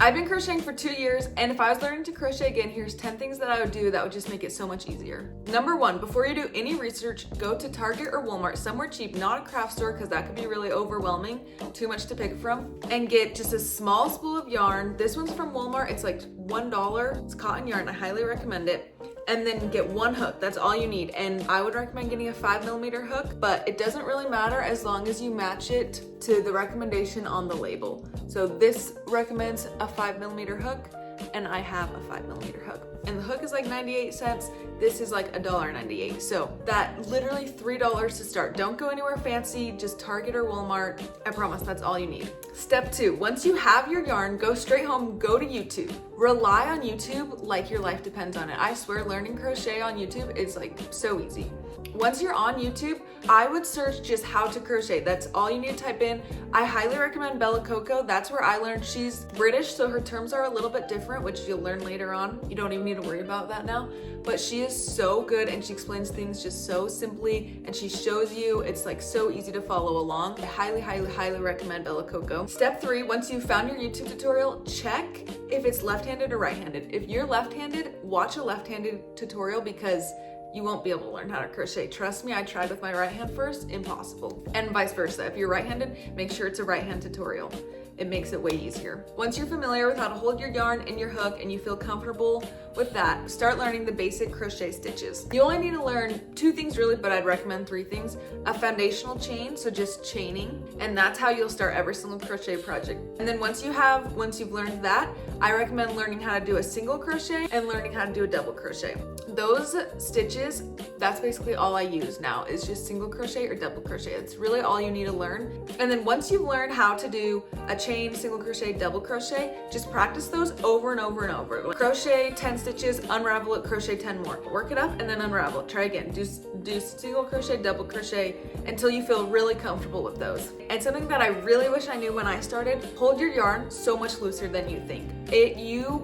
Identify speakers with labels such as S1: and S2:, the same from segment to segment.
S1: I've been crocheting for 2 years, and if I was learning to crochet again, here's 10 things that I would do that would just make it so much easier. Number 1, before you do any research, go to Target or Walmart, somewhere cheap, not a craft store, because that could be really overwhelming, too much to pick from, and get just a small spool of yarn. This one's from Walmart. It's like $1. It's cotton yarn. I highly recommend it. And then get one hook. That's all you need. And I would recommend getting a 5mm hook, but it doesn't really matter as long as you match it to the recommendation on the label. So this recommends a 5mm hook, and I have a 5mm hook. And the hook is like 98 cents. This is like $1.98. So that literally $3 to start. Don't go anywhere fancy, just Target or Walmart. I promise that's all you need. Step 2, once you have your yarn, go straight home, go to YouTube. Rely on YouTube like your life depends on it. I swear learning crochet on YouTube is like so easy. Once you're on YouTube, I would search just how to crochet. That's all you need to type in. I highly recommend Bella Coco. That's where I learned. She's British, so her terms are a little bit different, which you'll learn later on. You don't even need to worry about that now. But she is so good, and she explains things just so simply, and she shows you. It's like so easy to follow along. I highly, highly, highly recommend Bella Coco. Step 3, once you've found your YouTube tutorial, check if it's left-handed or right-handed. If you're left-handed, watch a left-handed tutorial because you won't be able to learn how to crochet. Trust me, I tried with my right hand first, impossible. And vice versa. If you're right-handed, make sure it's a right-hand tutorial. It makes it way easier. Once you're familiar with how to hold your yarn and your hook and you feel comfortable with that, start learning the basic crochet stitches. You only need to learn 2 things really, but I'd recommend 3 things. A foundational chain, so just chaining, and that's how you'll start every single crochet project. And then once you've learned that, I recommend learning how to do a single crochet and learning how to do a double crochet. Those stitches, that's basically all I use now, is just single crochet or double crochet. It's really all you need to learn. And then once you've learned how to do a chain, single crochet, double crochet, just practice those over and over and over. Like crochet 10 stitches, unravel it, crochet 10 more. Work it up and then unravel it. Try again. Do single crochet, double crochet until you feel really comfortable with those. And something that I really wish I knew when I started, hold your yarn so much looser than you think.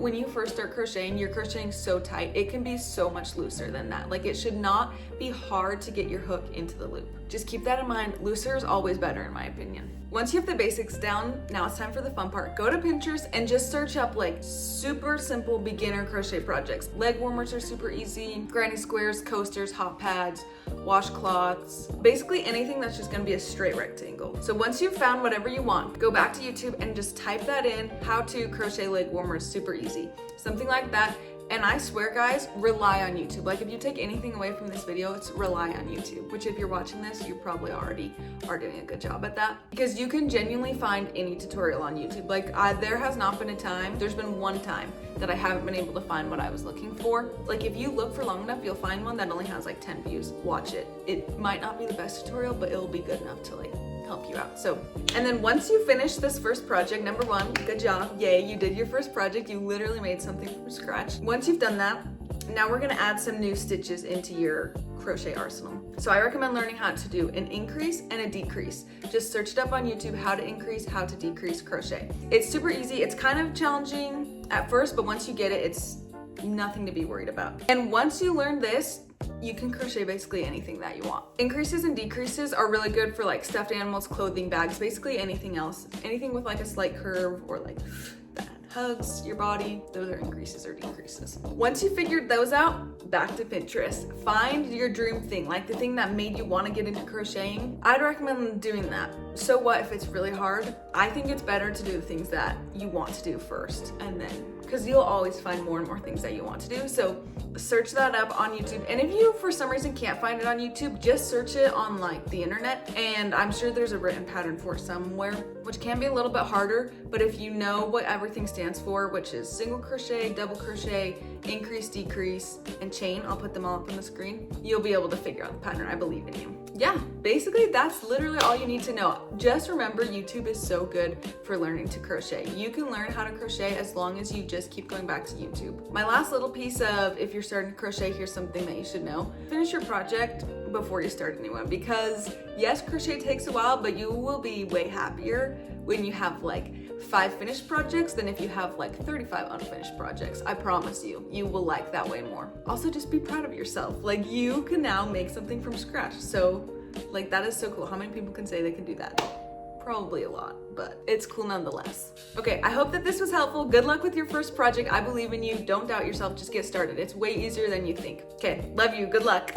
S1: When you first start crocheting, you're crocheting so tight. It can be so much looser than that. Like, it should not be hard to get your hook into the loop. Just keep that in mind. Looser is always better in my opinion. Once you have the basics down, now it's time for the fun part. Go to Pinterest and just search up like super simple beginner crochet projects. Leg warmers are super easy, granny squares, coasters, hot pads, washcloths, basically anything that's just gonna be a straight rectangle. So once you've found whatever you want, go back to YouTube and just type that in, how to crochet leg warmers, super easy. Something like that. And I swear, guys, rely on YouTube. Like, if you take anything away from this video, it's rely on YouTube, which if you're watching this, you probably already are doing a good job at that, because you can genuinely find any tutorial on YouTube. Like, there has not been a time, there's been one time that I haven't been able to find what I was looking for. Like, if you look for long enough, you'll find one that only has like 10 views. Watch it. It might not be the best tutorial, but it'll be good enough to like help you out. So, and then once you finish this first project, number 1, good job, yay, you did your first project, you literally made something from scratch. Once you've done that, now we're gonna add some new stitches into your crochet arsenal. So I recommend learning how to do an increase and a decrease. Just search it up on YouTube, how to increase, how to decrease crochet. It's super easy. It's kind of challenging at first, but once you get it, it's nothing to be worried about. And once you learn this, you can crochet basically anything that you want. Increases and decreases are really good for like stuffed animals, clothing, bags, basically anything else. Anything with like a slight curve or like that hugs your body, those are increases or decreases. Once you figured those out, back to Pinterest. Find your dream thing, like the thing that made you want to get into crocheting. I'd recommend doing that. So what if it's really hard? I think it's better to do the things that you want to do first, and then, because you'll always find more and more things that you want to do. So search that up on YouTube. And if you for some reason can't find it on YouTube, just search it on like the internet, and I'm sure there's a written pattern for it somewhere, which can be a little bit harder, but if you know what everything stands for, which is single crochet, double crochet, increase, decrease, and chain, I'll put them all up on the screen, you'll be able to figure out the pattern. I believe in you. Yeah, basically that's literally all you need to know. Just remember, YouTube is so good for learning to crochet. You can learn how to crochet as long as you just keep going back to YouTube. My last little piece of, if you're starting to crochet, here's something that you should know. Finish your project before you start a new one, because yes, crochet takes a while, but you will be way happier when you have like 5 finished projects than if you have like 35 unfinished projects. I promise you, you will like that way more. Also, just be proud of yourself. Like, you can now make something from scratch. So like, that is so cool. How many people can say they can do that? Probably a lot, but it's cool nonetheless. Okay, I hope that this was helpful. Good luck with your first project. I believe in you. Don't doubt yourself. Just get started. It's way easier than you think. Okay, love you. Good luck.